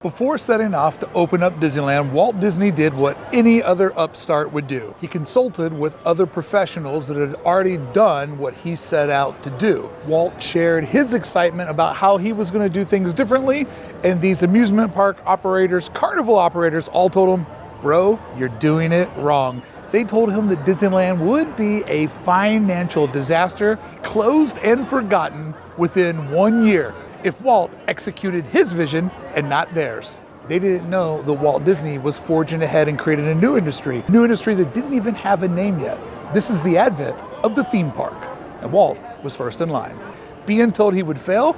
Before setting off to open up Disneyland, Walt Disney did what any other upstart would do. He consulted with other professionals that had already done what he set out to do. Walt shared his excitement about how he was going to do things differently, and these amusement park operators, carnival operators, all told him, "Bro, you're doing it wrong." They told him that Disneyland would be a financial disaster, closed and forgotten within 1 year, if Walt executed his vision and not theirs. They didn't know that Walt Disney was forging ahead and creating a new industry that didn't even have a name yet. This is the advent of the theme park, and Walt was first in line. Being told he would fail,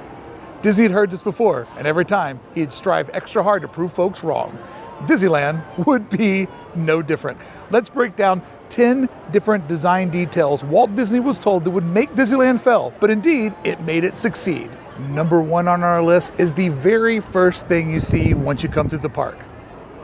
Disney had heard this before, and every time he'd strive extra hard to prove folks wrong. Disneyland would be no different. Let's break down 10 different design details Walt Disney was told that would make Disneyland fail, but indeed, it made it succeed. Number one on our list is the very first thing you see once you come through the park.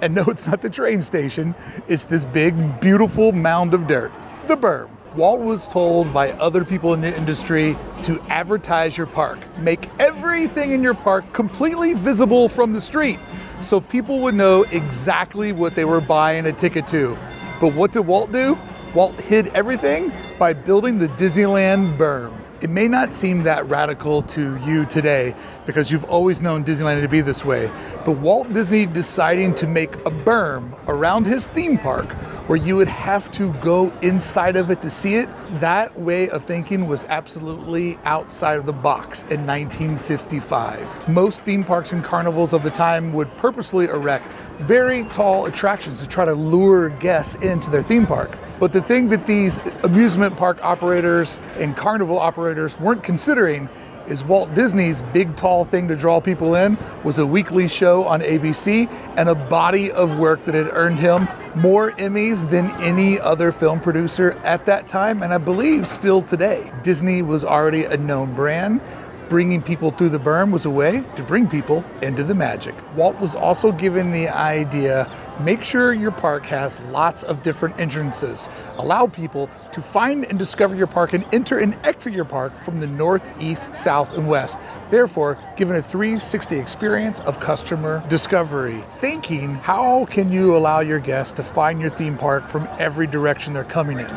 And no, it's not the train station. It's this big, beautiful mound of dirt, the berm. Walt was told by other people in the industry to advertise your park. Make everything in your park completely visible from the street so people would know exactly what they were buying a ticket to. But what did Walt do? Walt hid everything by building the Disneyland berm. It may not seem that radical to you today because you've always known Disneyland to be this way, but Walt Disney deciding to make a berm around his theme park where you would have to go inside of it to see it, that way of thinking was absolutely outside of the box in 1955. Most theme parks and carnivals of the time would purposely erect very tall attractions to try to lure guests into their theme park. But the thing that these amusement park operators and carnival operators weren't considering is Walt Disney's big tall thing to draw people in was a weekly show on ABC and a body of work that had earned him more Emmys than any other film producer at that time, and I believe still today. Disney was already a known brand. Bringing people through the berm was a way to bring people into the magic. Walt was also given the idea, make sure your park has lots of different entrances. Allow people to find and discover your park and enter and exit your park from the north, east, south, and west. Therefore, given a 360 experience of customer discovery. Thinking, how can you allow your guests to find your theme park from every direction they're coming in?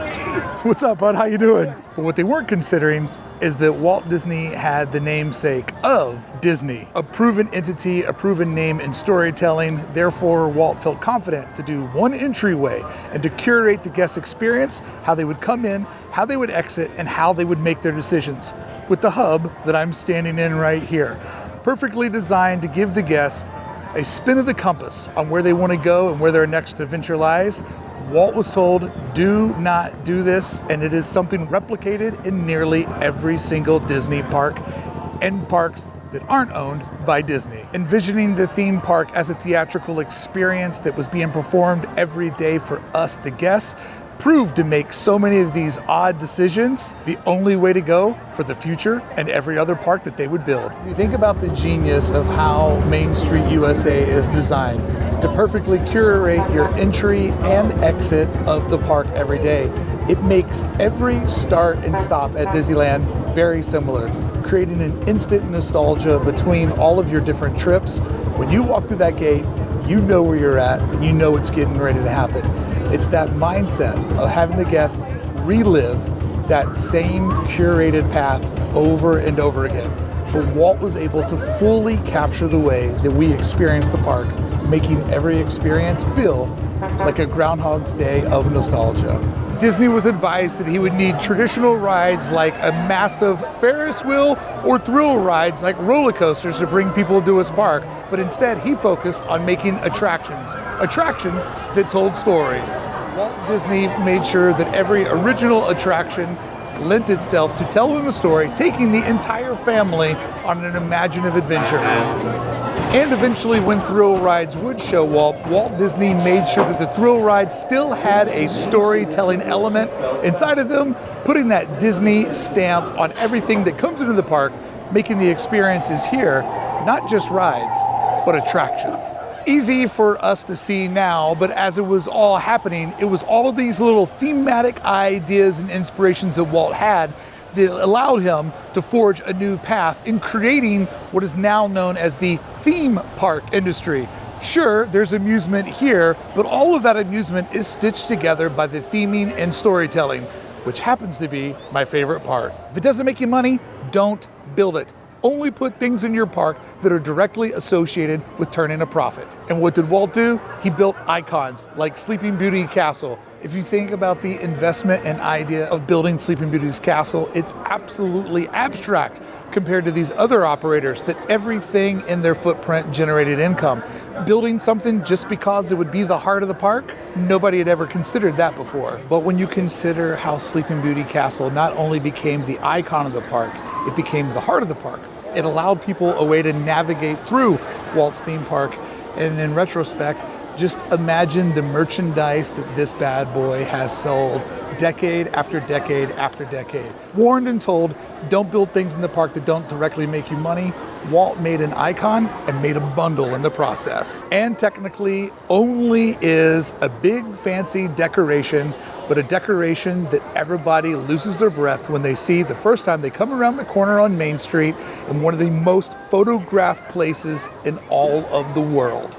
What's up, bud? How you doing? But what they weren't considering is that Walt Disney had the namesake of Disney, a proven entity, a proven name in storytelling. Therefore, Walt felt confident to do one entryway and to curate the guest experience, how they would come in, how they would exit, and how they would make their decisions. With the hub that I'm standing in right here, perfectly designed to give the guest a spin of the compass on where they want to go and where their next adventure lies. Walt was told, do not do this, and it is something replicated in nearly every single Disney park and parks that aren't owned by Disney. Envisioning the theme park as a theatrical experience that was being performed every day for us, the guests, proved to make so many of these odd decisions the only way to go for the future and every other park that they would build. You think about the genius of how Main Street USA is designed to perfectly curate your entry and exit of the park every day. It makes every start and stop at Disneyland very similar, creating an instant nostalgia between all of your different trips. When you walk through that gate, you know where you're at and you know it's getting ready to happen. It's that mindset of having the guest relive that same curated path over and over again. But Walt was able to fully capture the way that we experience the park, making every experience feel like a Groundhog's Day of nostalgia. Disney was advised that he would need traditional rides like a massive Ferris wheel or thrill rides like roller coasters to bring people to his park, but instead he focused on making attractions that told stories. Walt Disney made sure that every original attraction lent itself to telling a story, taking the entire family on an imaginative adventure. And eventually, when thrill rides would show up, Walt Disney made sure that the thrill rides still had a storytelling element inside of them, putting that Disney stamp on everything that comes into the park, making the experiences here not just rides, but attractions. Easy for us to see now, but as it was all happening, it was all of these little thematic ideas and inspirations that Walt had that allowed him to forge a new path in creating what is now known as the theme park industry. Sure, there's amusement here, but all of that amusement is stitched together by the theming and storytelling, which happens to be my favorite part. If it doesn't make you money, don't build it. Only put things in your park that are directly associated with turning a profit. And what did Walt do? He built icons like Sleeping Beauty Castle. If you think about the investment and idea of building Sleeping Beauty's castle, it's absolutely abstract compared to these other operators that everything in their footprint generated income. Building something just because it would be the heart of the park, nobody had ever considered that before. But when you consider how Sleeping Beauty Castle not only became the icon of the park, it became the heart of the park. It allowed people a way to navigate through Walt's theme park. And in retrospect, just imagine the merchandise that this bad boy has sold decade after decade after decade. Warned and told, don't build things in the park that don't directly make you money. Walt made an icon and made a bundle in the process. And technically only is a big fancy decoration, but a decoration that everybody loses their breath when they see the first time they come around the corner on Main Street in one of the most photographed places in all of the world.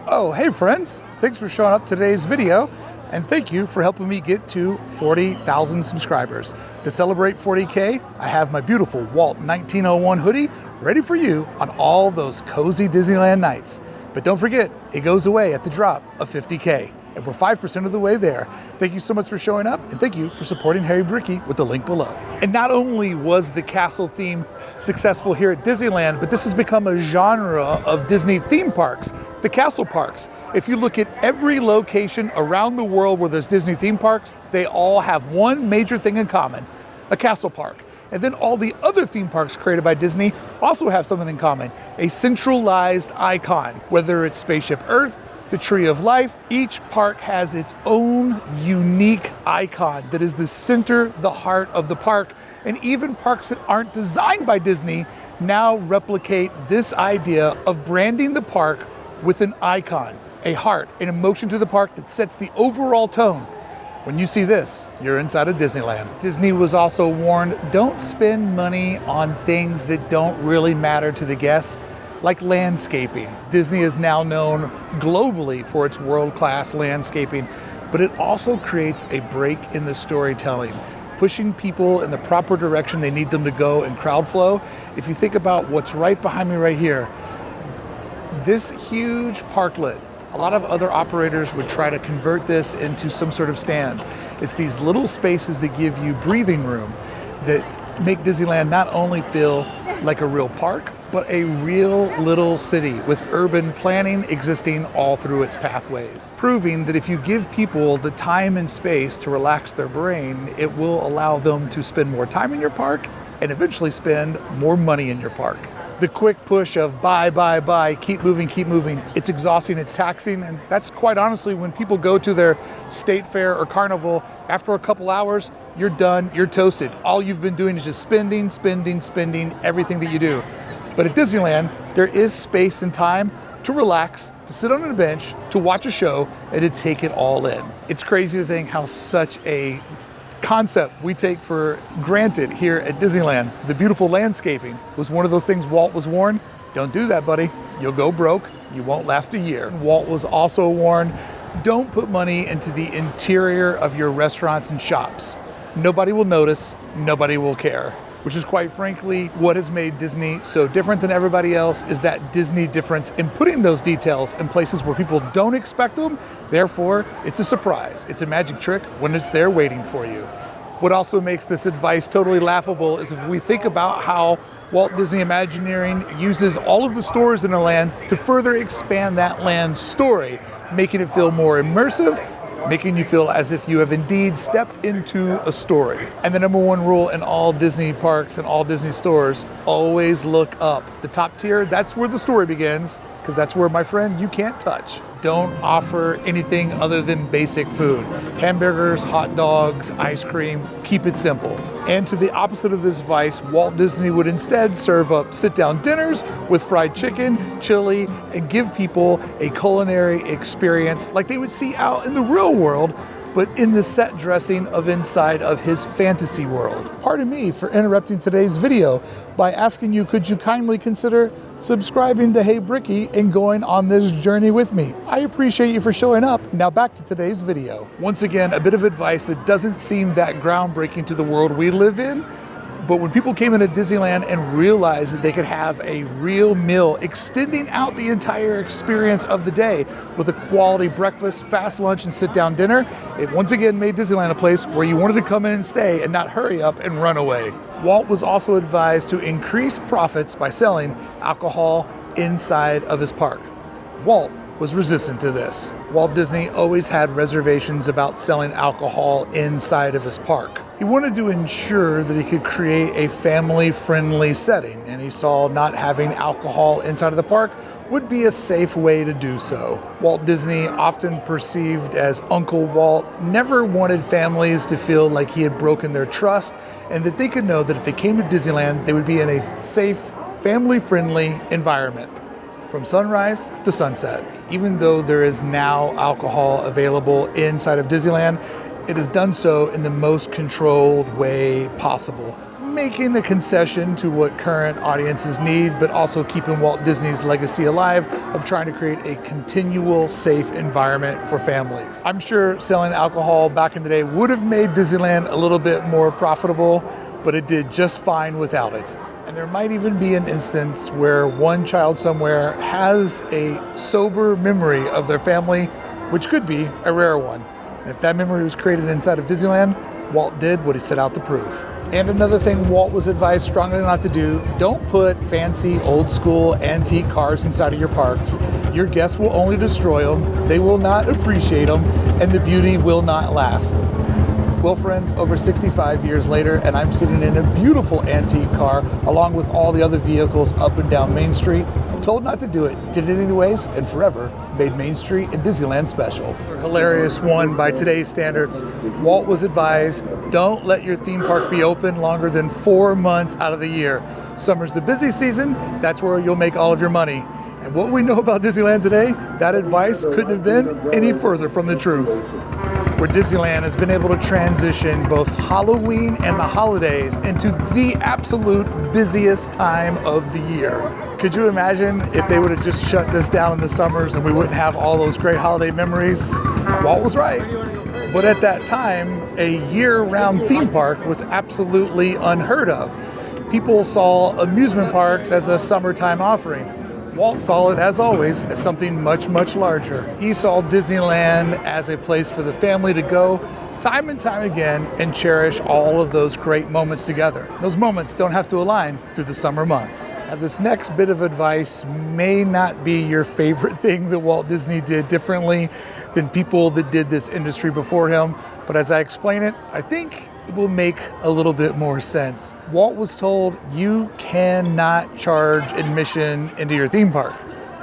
Oh, hey friends, thanks for showing up to today's video, and thank you for helping me get to 40,000 subscribers. To celebrate 40K, I have my beautiful Walt 1901 hoodie ready for you on all those cozy Disneyland nights. But don't forget, it goes away at the drop of 50K. And we're 5% of the way there. Thank you so much for showing up, and thank you for supporting Harry Brickey with the link below. And not only was the castle theme successful here at Disneyland, but this has become a genre of Disney theme parks, the castle parks. If you look at every location around the world where there's Disney theme parks, they all have one major thing in common, a castle park. And then all the other theme parks created by Disney also have something in common, a centralized icon, whether it's Spaceship Earth, the Tree of Life. Each park has its own unique icon that is the center, the heart of the park. And even parks that aren't designed by Disney now replicate this idea of branding the park with an icon, a heart, an emotion to the park that sets the overall tone. When you see this, you're inside of Disneyland. Disney was also warned, don't spend money on things that don't really matter to the guests, like landscaping. Disney is now known globally for its world-class landscaping, but it also creates a break in the storytelling, pushing people in the proper direction they need them to go in crowd flow. If you think about what's right behind me right here, this huge parklet, a lot of other operators would try to convert this into some sort of stand. It's these little spaces that give you breathing room that make Disneyland not only feel like a real park, but a real little city with urban planning existing all through its pathways. Proving that if you give people the time and space to relax their brain, it will allow them to spend more time in your park and eventually spend more money in your park. The quick push of buy, keep moving, it's exhausting, it's taxing, and that's quite honestly when people go to their state fair or carnival, after a couple hours, you're done, you're toasted. All you've been doing is just spending everything that you do. But at Disneyland, there is space and time to relax, to sit on a bench, to watch a show, and to take it all in. It's crazy to think how such a concept we take for granted here at Disneyland. The beautiful landscaping was one of those things Walt was warned, don't do that, buddy. You'll go broke, you won't last a year. Walt was also warned, don't put money into the interior of your restaurants and shops. Nobody will notice, nobody will care. Which is quite frankly what has made Disney so different than everybody else, is that Disney difference in putting those details in places where people don't expect them. Therefore, it's a surprise. It's a magic trick when it's there waiting for you. What also makes this advice totally laughable is if we think about how Walt Disney Imagineering uses all of the stores in the land to further expand that land's story, making it feel more immersive, making you feel as if you have indeed stepped into a story. And the number one rule in all Disney parks and all Disney stores, always look up. The top tier, that's where the story begins, because that's where, my friend, you can't touch. Don't offer anything other than basic food. Hamburgers, hot dogs, ice cream, keep it simple. And to the opposite of this vice, Walt Disney would instead serve up sit-down dinners with fried chicken, chili, and give people a culinary experience like they would see out in the real world but in the set dressing of inside of his fantasy world. Pardon me for interrupting today's video by asking you, could you kindly consider subscribing to Hey Brickey and going on this journey with me? I appreciate you for showing up. Now back to today's video. Once again, a bit of advice that doesn't seem that groundbreaking to the world we live in, but when people came into Disneyland and realized that they could have a real meal extending out the entire experience of the day with a quality breakfast, fast lunch, and sit-down dinner, it once again made Disneyland a place where you wanted to come in and stay and not hurry up and run away. Walt was also advised to increase profits by selling alcohol inside of his park. Walt was resistant to this. Walt Disney always had reservations about selling alcohol inside of his park. He wanted to ensure that he could create a family-friendly setting, and he saw not having alcohol inside of the park would be a safe way to do so. Walt Disney, often perceived as Uncle Walt, never wanted families to feel like he had broken their trust, and that they could know that if they came to Disneyland, they would be in a safe, family-friendly environment from sunrise to sunset. Even though there is now alcohol available inside of Disneyland, it is done so in the most controlled way possible, making a concession to what current audiences need, but also keeping Walt Disney's legacy alive of trying to create a continual safe environment for families. I'm sure selling alcohol back in the day would have made Disneyland a little bit more profitable, but it did just fine without it. And there might even be an instance where one child somewhere has a sober memory of their family, which could be a rare one. And if that memory was created inside of Disneyland, Walt did what he set out to prove. And another thing Walt was advised strongly not to do, don't put fancy old school antique cars inside of your parks. Your guests will only destroy them, they will not appreciate them, and the beauty will not last. Well, friends, over 65 years later, and I'm sitting in a beautiful antique car along with all the other vehicles up and down Main Street. Told not to do it, did it anyways, and forever made Main Street and Disneyland special. A hilarious one by today's standards. Walt was advised, don't let your theme park be open longer than 4 months out of the year. Summer's the busy season, that's where you'll make all of your money. And what we know about Disneyland today, that advice couldn't have been any further from the truth. Where Disneyland has been able to transition both Halloween and the holidays into the absolute busiest time of the year. Could you imagine if they would have just shut this down in the summers and we wouldn't have all those great holiday memories? Walt was right. But at that time, a year-round theme park was absolutely unheard of. People saw amusement parks as a summertime offering. Walt saw it, as always, as something much, much larger. He saw Disneyland as a place for the family to go time and time again and cherish all of those great moments together. Those moments don't have to align through the summer months. Now, this next bit of advice may not be your favorite thing that Walt Disney did differently than people that did this industry before him, but as I explain it, I think it will make a little bit more sense. Walt was told you cannot charge admission into your theme park.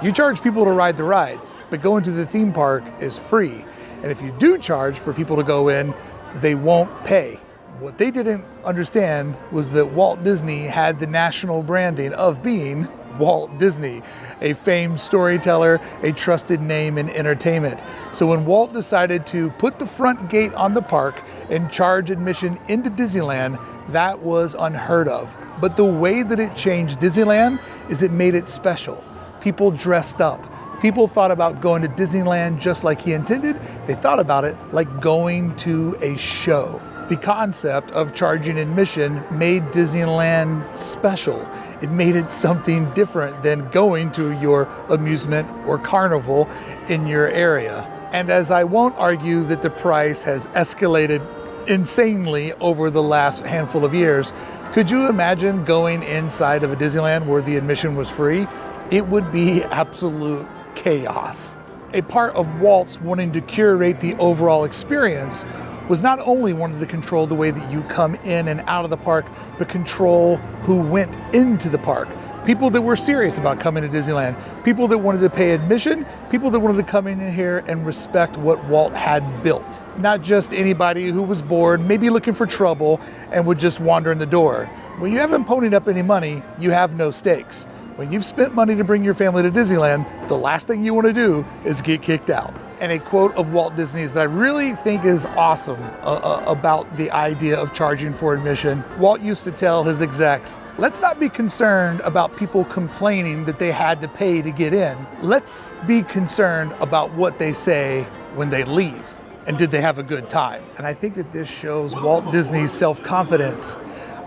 You charge people to ride the rides, but going to the theme park is free. And if you do charge for people to go in, they won't pay. What they didn't understand was that Walt Disney had the national branding of being Walt Disney, a famed storyteller, a trusted name in entertainment. So when Walt decided to put the front gate on the park and charge admission into Disneyland, that was unheard of. But the way that it changed Disneyland is it made it special. People dressed up. People thought about going to Disneyland just like he intended. They thought about it like going to a show. The concept of charging admission made Disneyland special. It made it something different than going to your amusement or carnival in your area. And as I won't argue that the price has escalated insanely over the last handful of years, could you imagine going inside of a Disneyland where the admission was free? It would be absolute chaos. A part of Walt's wanting to curate the overall experience was not only wanted to control the way that you come in and out of the park, but control who went into the park. People that were serious about coming to Disneyland, people that wanted to pay admission, people that wanted to come in here and respect what Walt had built. Not just anybody who was bored, maybe looking for trouble, and would just wander in the door. When you haven't ponied up any money, you have no stakes. When you've spent money to bring your family to Disneyland, the last thing you want to do is get kicked out. and a quote of Walt Disney's that I really think is awesome about the idea of charging for admission. Walt used to tell his execs, let's not be concerned about people complaining that they had to pay to get in. Let's be concerned about what they say when they leave. And did they have a good time? And I think that this shows Walt Disney's self-confidence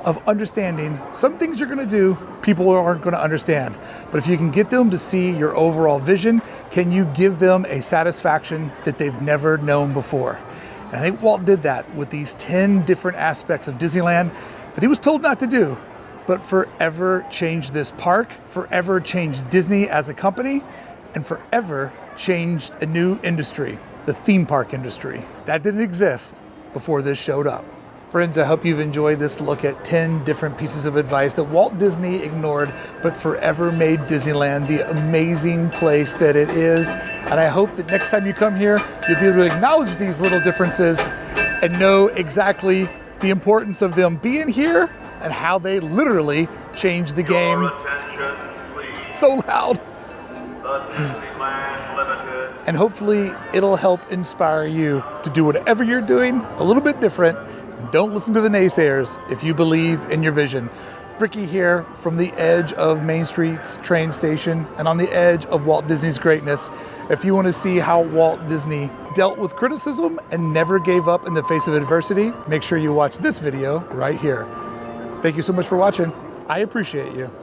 of understanding some things you're gonna do, people aren't gonna understand. But if you can get them to see your overall vision, can you give them a satisfaction that they've never known before? And I think Walt did that with these 10 different aspects of Disneyland that he was told not to do, but forever changed this park, forever changed Disney as a company, and forever changed a new industry, the theme park industry. That didn't exist before this showed up. Friends, I hope you've enjoyed this look at 10 different pieces of advice that Walt Disney ignored, but forever made Disneyland the amazing place that it is. And I hope that next time you come here, you'll be able to acknowledge these little differences and know exactly the importance of them being here and how they literally changed the game. So loud. And hopefully it'll help inspire you to do whatever you're doing a little bit different. Don't listen to the naysayers if you believe in your vision. Brickey here from the edge of Main Street's train station and on the edge of Walt Disney's greatness. If you want to see how Walt Disney dealt with criticism and never gave up in the face of adversity, make sure you watch this video right here. Thank you so much for watching. I appreciate you.